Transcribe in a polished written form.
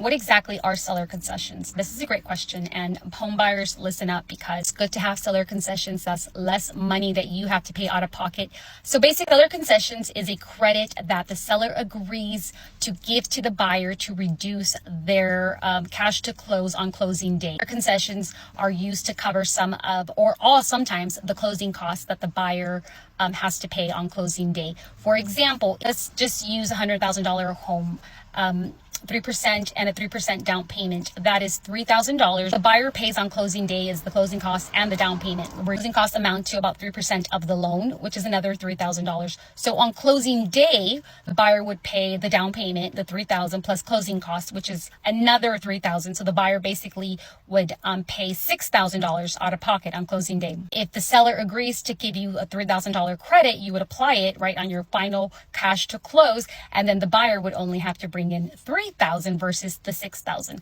What exactly are seller concessions? This is a great question, and home buyers, listen up, because it's good to have seller concessions. That's less money that you have to pay out of pocket. So basically, seller concessions is a credit that the seller agrees to give to the buyer to reduce their cash to close on closing day. Concessions are used to cover some of, or all sometimes, the closing costs that the buyer has to pay on closing day. For example, let's just use $100,000 home. 3% and a 3% down payment. That is $3,000. The buyer pays on closing day is the closing costs and the down payment. The closing costs amount to about 3% of the loan, which is another $3,000. So on closing day, the buyer would pay the down payment, the $3,000 plus closing costs, which is another $3,000. So the buyer basically would pay $6,000 out of pocket on closing day. If the seller agrees to give you a $3,000 credit, you would apply it right on your final cash to close, and then the buyer would only have to bring in $3,000 versus the $6,000.